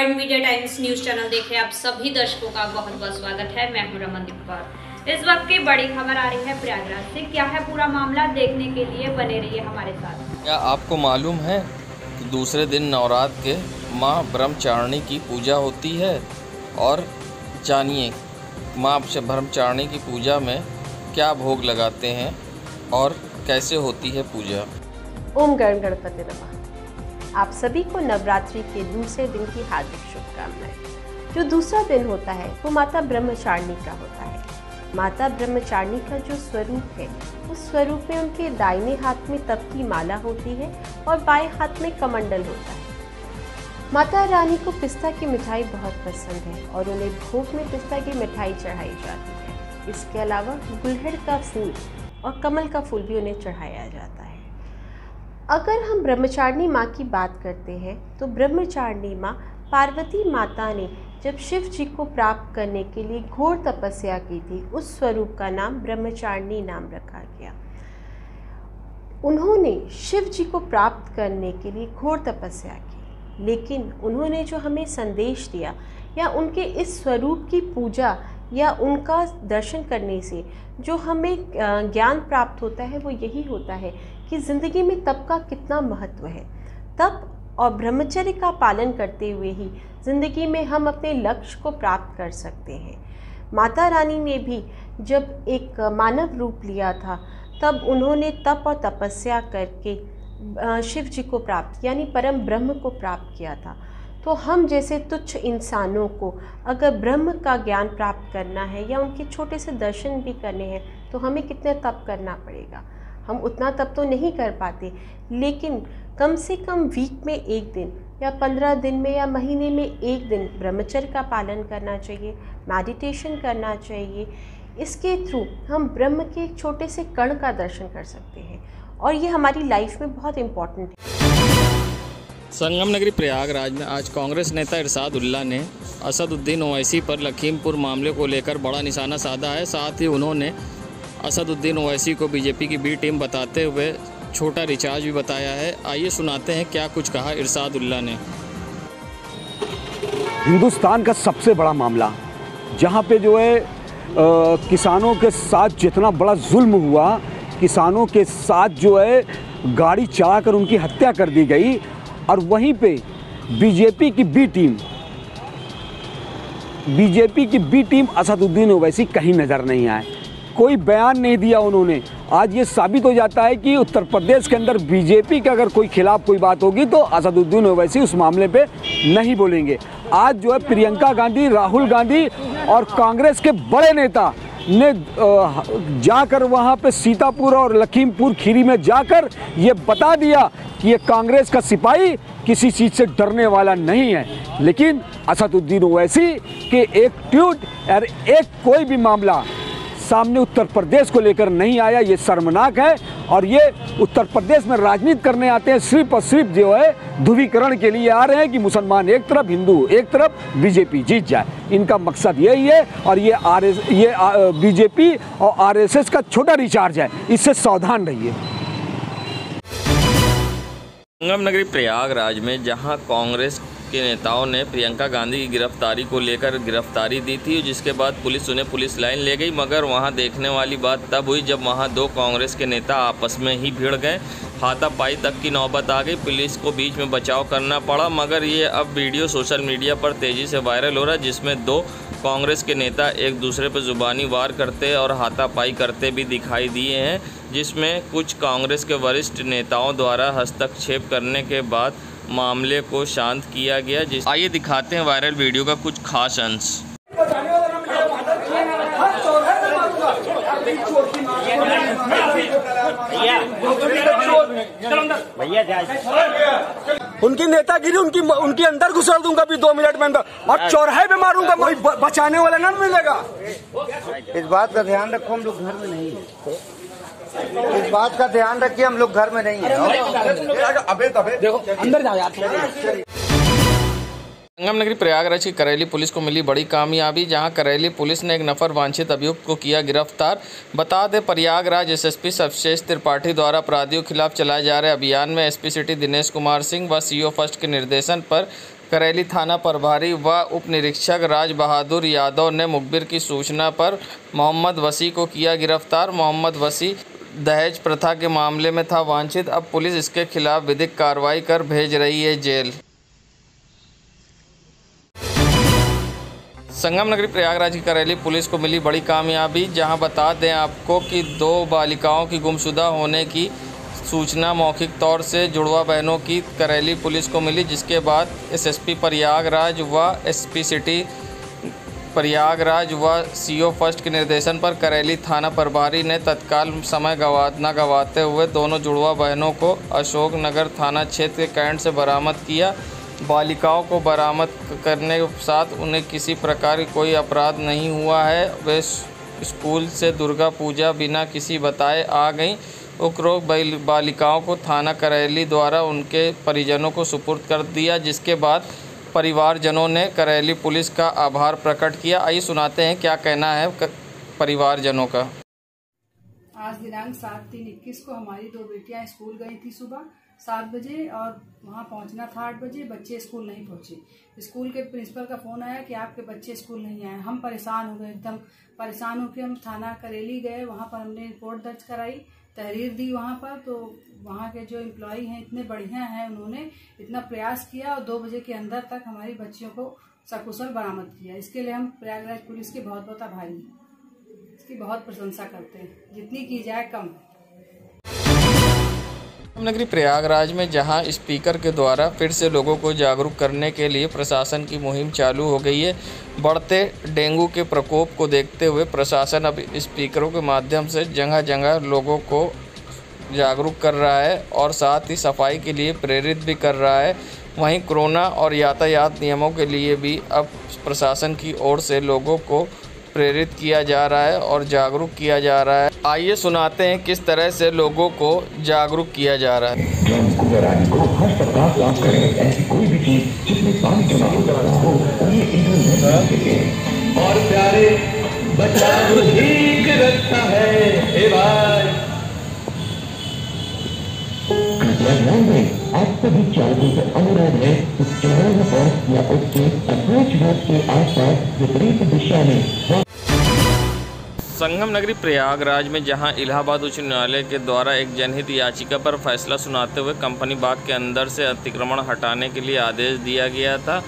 Point media times news channel देख रहे आप सभी दर्शकों का बहुत बहुत स्वागत है। मैं हूं रमनदीप कौर। इस वक्त की बड़ी खबर आ रही है प्रयागराज से। क्या है पूरा मामला, देखने के लिए बने रहिए हमारे साथ। क्या आपको मालूम है कि दूसरे दिन नवरात्र के माँ ब्रह्मचारिणी की पूजा होती है? और जानिए माँ ब्रह्मचारिणी की पूजा में क्या भोग लगाते हैं और कैसे होती है पूजा। ओम गणपति नमः। आप सभी को नवरात्रि के दूसरे दिन की हार्दिक शुभकामनाएं। जो दूसरा दिन होता है वो माता ब्रह्मचारिणी का होता है। माता ब्रह्मचारिणी का जो स्वरूप है उस स्वरूप में उनके दाहिने हाथ में तप की माला होती है और बाएं हाथ में कमंडल होता है। माता रानी को पिस्ता की मिठाई बहुत पसंद है और उन्हें भोग में पिस्ता की मिठाई चढ़ाई जाती है। इसके अलावा गुलहड़ का फूल और कमल का फूल भी उन्हें चढ़ाया जाता है। अगर हम ब्रह्मचारिणी माँ की बात करते हैं तो ब्रह्मचारिणी माँ पार्वती माता ने जब शिव जी को प्राप्त करने के लिए घोर तपस्या की थी, उस स्वरूप का नाम ब्रह्मचारिणी नाम रखा गया। उन्होंने शिव जी को प्राप्त करने के लिए घोर तपस्या की, लेकिन उन्होंने जो हमें संदेश दिया या उनके इस स्वरूप की पूजा या उनका दर्शन करने से जो हमें ज्ञान प्राप्त होता है वो यही होता है कि ज़िंदगी में तप का कितना महत्व है। तप और ब्रह्मचर्य का पालन करते हुए ही ज़िंदगी में हम अपने लक्ष्य को प्राप्त कर सकते हैं। माता रानी ने भी जब एक मानव रूप लिया था तब उन्होंने तप और तपस्या करके शिव जी को प्राप्त यानी परम ब्रह्म को प्राप्त किया था। तो हम जैसे तुच्छ इंसानों को अगर ब्रह्म का ज्ञान प्राप्त करना है या उनके छोटे से दर्शन भी करने हैं तो हमें कितने तप करना पड़ेगा। हम उतना तप तो नहीं कर पाते, लेकिन कम से कम वीक में एक दिन या 15 दिन में या महीने में एक दिन ब्रह्मचर्य का पालन करना चाहिए, मेडिटेशन करना चाहिए। इसके थ्रू हम ब्रह्म के एक छोटे से कण का दर्शन कर सकते हैं और ये हमारी लाइफ में बहुत इम्पोर्टेंट है। संगम नगरी प्रयागराज में आज कांग्रेस नेता इरशाद उल्लाह ने असदुद्दीन ओवैसी पर लखीमपुर मामले को लेकर बड़ा निशाना साधा है। साथ ही उन्होंने असदुद्दीन ओवैसी को बीजेपी की बी टीम बताते हुए छोटा रिचार्ज भी बताया है। आइए सुनाते हैं क्या कुछ कहा इरशाद उल्लाह ने। हिंदुस्तान का सबसे बड़ा मामला जहां पे जो है किसानों के साथ जितना बड़ा जुल्म हुआ, किसानों के साथ जो है गाड़ी चढ़ाकर उनकी हत्या कर दी गई, और वहीं पे बीजेपी की बी टीम असदुद्दीन ओवैसी कहीं नज़र नहीं आए, कोई बयान नहीं दिया उन्होंने। आज ये साबित हो जाता है कि उत्तर प्रदेश के अंदर बीजेपी के अगर कोई खिलाफ कोई बात होगी तो असदुद्दीन ओवैसी उस मामले पे नहीं बोलेंगे। आज जो है प्रियंका गांधी, राहुल गांधी और कांग्रेस के बड़े नेता ने जाकर वहाँ पे सीतापुर और लखीमपुर खीरी में जाकर ये बता दिया कि ये कांग्रेस का सिपाही किसी चीज़ से डरने वाला नहीं है। लेकिन असदुद्दीन ओवैसी के एक ट्वीट और एक कोई भी मामला सामने उत्तर प्रदेश को लेकर नहीं आया। ये शर्मनाक है और ये उत्तर प्रदेश में राजनीति करने आते हैं, सिर्फ और सिर्फ जो है ध्रुवीकरण के लिए आ रहे हैं कि मुसलमान एक तरफ, हिंदू एक तरफ, बीजेपी जीत जाए। इनका मकसद यही है और ये बीजेपी और आरएसएस का छोटा रिचार्ज है, इससे सावधान रहिए। संगम नगरी प्रयागराज में जहां कांग्रेस के नेताओं ने प्रियंका गांधी की गिरफ्तारी को लेकर गिरफ्तारी दी थी, जिसके बाद पुलिस उन्हें पुलिस लाइन ले गई, मगर वहां देखने वाली बात तब हुई जब वहां दो कांग्रेस के नेता आपस में ही भिड़ गए। हाथापाई तक की नौबत आ गई, पुलिस को बीच में बचाव करना पड़ा। मगर ये अब वीडियो सोशल मीडिया पर तेज़ी से वायरल हो रहा है, जिसमें दो कांग्रेस के नेता एक दूसरे पर जुबानी वार करते और हाथापाई करते भी दिखाई दिए हैं, जिसमें कुछ कांग्रेस के वरिष्ठ नेताओं द्वारा हस्तक्षेप करने के बाद मामले को शांत किया गया। आइए दिखाते हैं वायरल वीडियो का कुछ खास अंश। उनकी नेतागिरी उनकी अंदर घुसल दूंगा भी 2 मिनट में अंदर, और चौराहे पे मारूंगा, कोई बचाने वाला ना मिलेगा। इस बात का ध्यान रखो, हम लोग घर में नहीं है। इस बात का ध्यान रखिए, हम लोग घर में नहीं है। अबे देखो अंदर जाओ यार। संगम नगरी प्रयागराज की करेली पुलिस को मिली बड़ी कामयाबी, जहां करेली पुलिस ने एक नफर वांछित अभियुक्त को किया गिरफ्तार। बता दें, प्रयागराज एसएसपी सर्वश्रेष्ठ त्रिपाठी द्वारा अपराधियों के खिलाफ चलाए जा रहे अभियान में एसपी सिटी दिनेश कुमार सिंह व सीओ फर्स्ट के निर्देशन पर करेली थाना प्रभारी व उप निरीक्षक राज बहादुर यादव ने मुखबिर की सूचना पर मोहम्मद वसी को किया गिरफ्तार। मोहम्मद वसी दहेज प्रथा के मामले में था वांछित। अब पुलिस इसके खिलाफ विधिक कार्रवाई कर भेज रही है जेल। संगम नगरी प्रयागराज की करेली पुलिस को मिली बड़ी कामयाबी, जहां बता दें आपको कि 2 बालिकाओं की गुमशुदा होने की सूचना मौखिक तौर से जुड़वा बहनों की करेली पुलिस को मिली, जिसके बाद एसएसपी प्रयागराज व एसपी सिटी प्रयागराज व सीओ फर्स्ट के निर्देशन पर करेली थाना प्रभारी ने तत्काल समय न गवाते हुए दोनों जुड़वा बहनों को अशोक नगर थाना क्षेत्र के कैंट से बरामद किया। बालिकाओं को बरामद करने के साथ उन्हें किसी प्रकार की कोई अपराध नहीं हुआ है। वे स्कूल से दुर्गा पूजा बिना किसी बताए आ गईं। उपरोक्त बालिकाओं को थाना करेली द्वारा उनके परिजनों को सुपुर्द कर दिया, जिसके बाद परिवारजनों ने करेली पुलिस का आभार प्रकट किया। आइए सुनाते हैं क्या कहना है परिवारजनों का। आज दिनांक 7/3/21 को हमारी 2 बेटियां स्कूल गई थी सुबह 7 बजे और वहां पहुंचना था 8 बजे। बच्चे स्कूल नहीं पहुंचे। स्कूल के प्रिंसिपल का फोन आया कि आपके बच्चे स्कूल नहीं आए। हम परेशान हो गए, एकदम परेशान होकर हम थाना करेली गए। वहां पर हमने रिपोर्ट दर्ज कराई, तहरीर दी वहां पर। तो वहां के जो एम्प्लॉई हैं इतने बढ़िया हैं, उन्होंने इतना प्रयास किया और 2 बजे के अंदर तक हमारी बच्चियों को सकुशल बरामद किया। इसके लिए हम प्रयागराज पुलिस के बहुत बहुत आभारी हैं, इसकी बहुत प्रशंसा करते हैं, जितनी की जाए कम है। नगरी प्रयागराज में जहां स्पीकर के द्वारा फिर से लोगों को जागरूक करने के लिए प्रशासन की मुहिम चालू हो गई है। बढ़ते डेंगू के प्रकोप को देखते हुए प्रशासन अब स्पीकरों के माध्यम से जगह जगह लोगों को जागरूक कर रहा है और साथ ही सफाई के लिए प्रेरित भी कर रहा है। वहीं कोरोना और यातायात नियमों के लिए भी अब प्रशासन की ओर से लोगों को प्रेरित किया जा रहा है और जागरूक किया जा रहा है। आइए सुनाते हैं किस तरह से लोगों को जागरूक किया जा रहा है। और प्यारे बचाव ठीक रखता है आप सभी चालकों से अनुरोध है उस चौराहे पर या उसके अप्रोच रोड के आसपास विपरीत दिशा में। संगम नगरी प्रयागराज में जहां इलाहाबाद उच्च न्यायालय के द्वारा एक जनहित याचिका पर फैसला सुनाते हुए कंपनी बाग के अंदर से अतिक्रमण हटाने के लिए आदेश दिया गया था,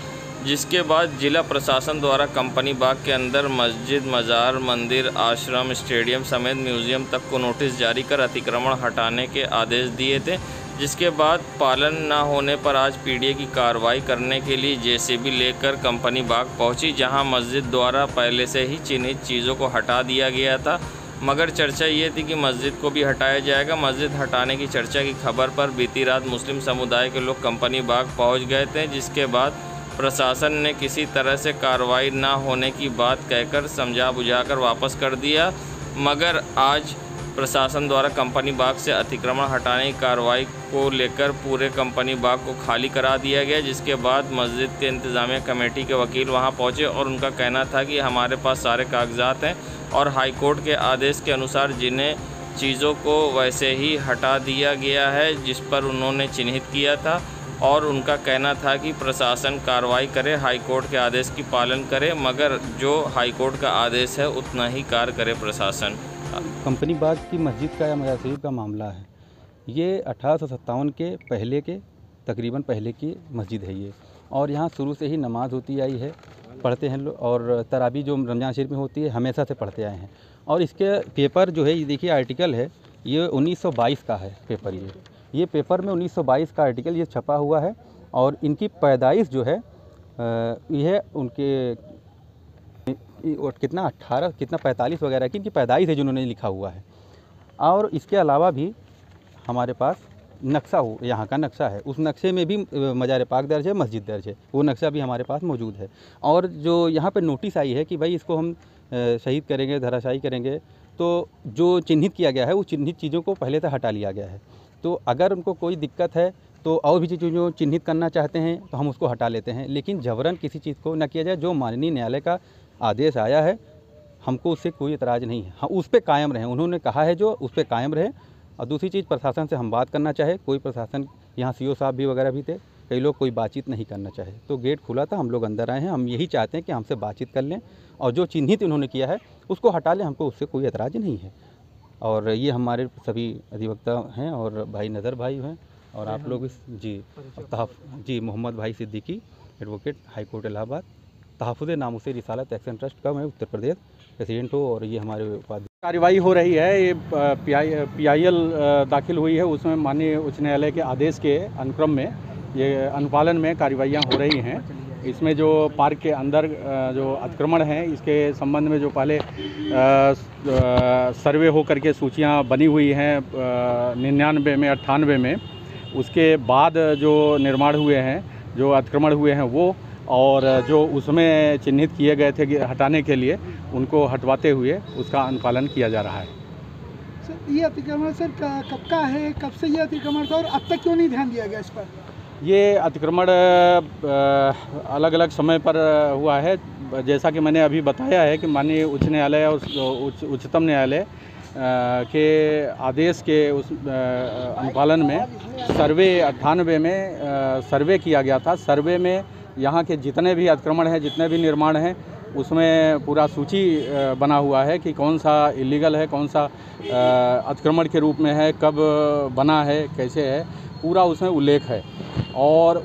जिसके बाद जिला प्रशासन द्वारा कंपनी बाग के अंदर मस्जिद, मज़ार, मंदिर, आश्रम, स्टेडियम समेत म्यूजियम तक को नोटिस जारी कर अतिक्रमण हटाने के आदेश दिए थे, जिसके बाद पालन न होने पर आज पीडीए की कार्रवाई करने के लिए जेसीबी लेकर कंपनी बाग पहुंची, जहां मस्जिद द्वारा पहले से ही चिन्हित चीज़ों को हटा दिया गया था। मगर चर्चा ये थी कि मस्जिद को भी हटाया जाएगा। मस्जिद हटाने की चर्चा की खबर पर बीती रात मुस्लिम समुदाय के लोग कंपनी बाग पहुंच गए थे, जिसके बाद प्रशासन ने किसी तरह से कार्रवाई न होने की बात कहकर समझा बुझाकर वापस कर दिया। मगर आज प्रशासन द्वारा कंपनी बाग से अतिक्रमण हटाने की कार्रवाई को लेकर पूरे कंपनी बाग को खाली करा दिया गया, जिसके बाद मस्जिद के इंतज़ामिया कमेटी के वकील वहां पहुंचे और उनका कहना था कि हमारे पास सारे कागजात हैं और हाई कोर्ट के आदेश के अनुसार जिन्हें चीज़ों को वैसे ही हटा दिया गया है जिस पर उन्होंने चिन्हित किया था, और उनका कहना था कि प्रशासन कार्रवाई करे, हाई कोर्ट के आदेश की पालन करे, मगर जो हाई कोर्ट का आदेश है उतना ही कार्य करे प्रशासन। कंपनी बाग की मस्जिद का या मजार शरीफ का मामला है। ये 1857 के पहले के तकरीबन पहले की मस्जिद है ये, और यहाँ शुरू से ही नमाज होती आई है, पढ़ते हैं लोग, और तरावी जो रमज़ान शरीफ में होती है हमेशा से पढ़ते आए हैं। और इसके पेपर जो है ये देखिए आर्टिकल है, ये 1922 का है पेपर। ये पेपर में 1922 का आर्टिकल ये छपा हुआ है, और इनकी पैदाइश जो है यह उनके कितना 18 कितना 45 वगैरह की इनकी पैदाइश है जिन्होंने लिखा हुआ है। और इसके अलावा भी हमारे पास नक्शा हो, यहाँ का नक्शा है, उस नक्शे में भी मज़ार पाक दर्ज है, मस्जिद दर्ज है, वो नक्शा भी हमारे पास मौजूद है। और जो यहाँ पे नोटिस आई है कि भाई इसको हम शहीद करेंगे, धराशायी करेंगे, तो जो चिन्हित किया गया है वो चिन्हित चीज़ों को पहले से हटा लिया गया है। तो अगर उनको कोई दिक्कत है तो और भी चीज़ों जो चिन्हित करना चाहते हैं तो हम उसको हटा लेते हैं, लेकिन जबरन किसी चीज़ को न किया जाए। जो माननीय न्यायालय का आदेश आया है हमको उससे कोई एतराज़ नहीं है, हम उस पर कायम रहें, उन्होंने कहा है जो उस पर कायम रहें। और दूसरी चीज़ प्रशासन से हम बात करना चाहे, कोई प्रशासन यहाँ सीओ साहब भी वगैरह भी थे, कई लोग कोई बातचीत नहीं करना चाहे, तो गेट खुला था, हम लोग अंदर आए हैं। हम यही चाहते हैं कि हमसे बातचीत कर लें और जो चिन्हित इन्होंने किया है उसको हटा लें, हमको उससे कोई एतराज़ नहीं है। और ये हमारे सभी अधिवक्ता हैं और भाई नज़र भाई हैं और आप लोग जी मोहम्मद भाई Siddiqui, advocate, high court Allahabad, तहफ़्फ़ुज़ नामुस रिसालत एक्शन ट्रस्ट का मैं उत्तर प्रदेश प्रेसिडेंट हूँ और ये हमारे उपाध्यक्ष। कार्रवाई हो रही है, ये PIL दाखिल हुई है, उसमें माननीय उच्च न्यायालय के आदेश के अनुक्रम में ये अनुपालन में कार्रवाइयाँ हो रही हैं। इसमें जो पार्क के अंदर जो अतिक्रमण है, इसके संबंध में जो पहले सर्वे हो करके सूचियाँ बनी हुई हैं 99 में 98 में, उसके बाद जो निर्माण हुए हैं, जो अतिक्रमण हुए हैं वो, और जो उसमें चिन्हित किए गए थे हटाने के लिए, उनको हटवाते हुए उसका अनुपालन किया जा रहा है। सर ये अतिक्रमण सर कब का है, कब से ये अतिक्रमण था और अब तक क्यों नहीं ध्यान दिया गया इस पर? ये अतिक्रमण अलग अलग समय पर हुआ है। जैसा कि मैंने अभी बताया है कि माननीय उच्च न्यायालय और उच्चतम न्यायालय के आदेश के उस अनुपालन में सर्वे 98 में सर्वे किया गया था। सर्वे में यहाँ के जितने भी अतिक्रमण हैं, जितने भी निर्माण हैं, उसमें पूरा सूची बना हुआ है कि कौन सा इलीगल है, कौन सा अतिक्रमण के रूप में है, कब बना है, कैसे है, पूरा उसमें उल्लेख है और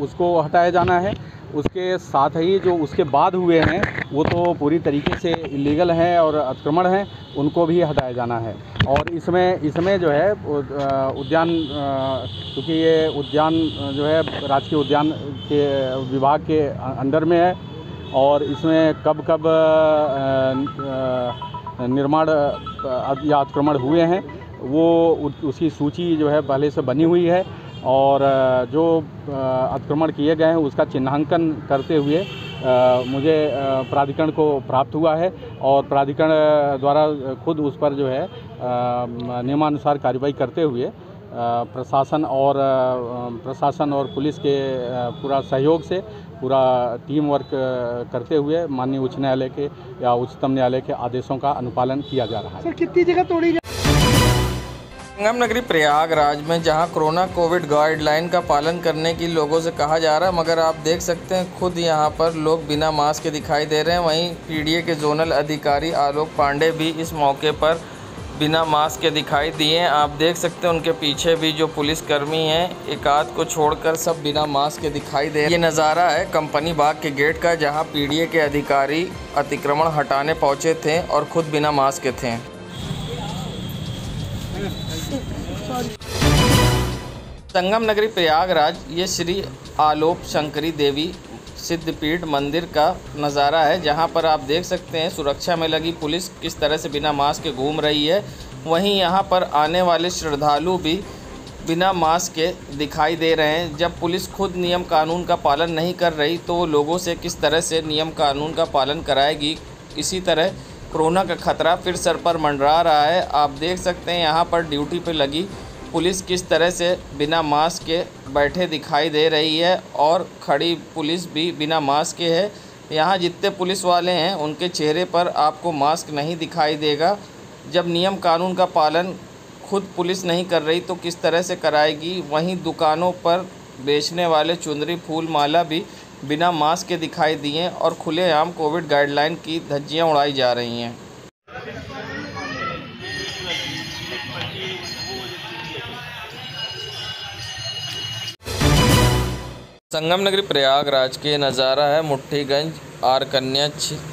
उसको हटाया जाना है। उसके साथ ही जो उसके बाद हुए हैं वो तो पूरी तरीके से इलीगल हैं और अतिक्रमण हैं, उनको भी हटाया जाना है। और इसमें जो है उद्यान, क्योंकि ये उद्यान जो है राजकीय उद्यान के विभाग के अंडर में है और इसमें कब निर्माण या अतिक्रमण हुए हैं वो उसकी सूची जो है पहले से बनी हुई है और जो अतिक्रमण किए गए हैं उसका चिन्हांकन करते हुए मुझे प्राधिकरण को प्राप्त हुआ है और प्राधिकरण द्वारा खुद उस पर जो है नियमानुसार कार्रवाई करते हुए प्रशासन और पुलिस के पूरा सहयोग से पूरा टीम वर्क करते हुए माननीय उच्च न्यायालय के या उच्चतम न्यायालय के आदेशों का अनुपालन किया जा रहा है। सर कितनी जगह तोड़ी? संगम नगरी प्रयागराज में जहां कोरोना कोविड गाइडलाइन का पालन करने की लोगों से कहा जा रहा है, मगर आप देख सकते हैं खुद यहां पर लोग बिना मास्क के दिखाई दे रहे हैं। वहीं PDA के जोनल अधिकारी आलोक पांडे भी इस मौके पर बिना मास्क के दिखाई दिए हैं। आप देख सकते हैं उनके पीछे भी जो पुलिसकर्मी हैं, एक आध को छोड़कर सब बिना मास्क के दिखाई दे रहे हैं। ये नज़ारा है कंपनी बाग के गेट का, जहाँ PDA के अधिकारी अतिक्रमण हटाने पहुँचे थे और खुद बिना मास्क के थे। संगम नगरी प्रयागराज ये श्री आलोप शंकरी देवी सिद्धपीठ मंदिर का नज़ारा है, जहां पर आप देख सकते हैं सुरक्षा में लगी पुलिस किस तरह से बिना मास्क के घूम रही है। वहीं यहां पर आने वाले श्रद्धालु भी बिना मास्क के दिखाई दे रहे हैं। जब पुलिस खुद नियम कानून का पालन नहीं कर रही तो वो लोगों से किस तरह से नियम कानून का पालन कराएगी। इसी तरह कोरोना का खतरा फिर सर पर मंडरा रहा है। आप देख सकते हैं यहाँ पर ड्यूटी पे लगी पुलिस किस तरह से बिना मास्क के बैठे दिखाई दे रही है और खड़ी पुलिस भी बिना मास्क के है। यहाँ जितने पुलिस वाले हैं उनके चेहरे पर आपको मास्क नहीं दिखाई देगा। जब नियम कानून का पालन खुद पुलिस नहीं कर रही तो किस तरह से कराएगी। वहीं दुकानों पर बेचने वाले चुंदरी फूल माला भी बिना मास्क के दिखाई दिए और खुलेआम कोविड गाइडलाइन की धज्जियां उड़ाई जा रही हैं। संगम नगरी प्रयागराज के नज़ारा है मुट्ठीगंज आर कन्या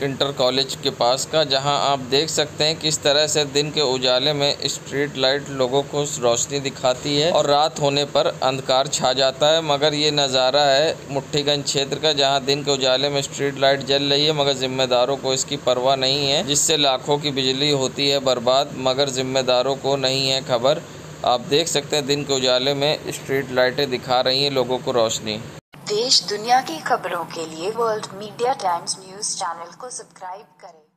इंटर कॉलेज के पास का, जहां आप देख सकते हैं किस तरह से दिन के उजाले में स्ट्रीट लाइट लोगों को रोशनी दिखाती है और रात होने पर अंधकार छा जाता है। मगर ये नज़ारा है मुट्ठीगंज क्षेत्र का, जहां दिन के उजाले में स्ट्रीट लाइट जल रही है, मगर जिम्मेदारों को इसकी परवाह नहीं है, जिससे लाखों की बिजली होती है बर्बाद, मगर जिम्मेदारों को नहीं है खबर। आप देख सकते हैं दिन के उजाले में स्ट्रीट लाइटें दिखा रही हैं लोगों को रोशनी। देश दुनिया की खबरों के लिए world media times news channel को सब्सक्राइब करें।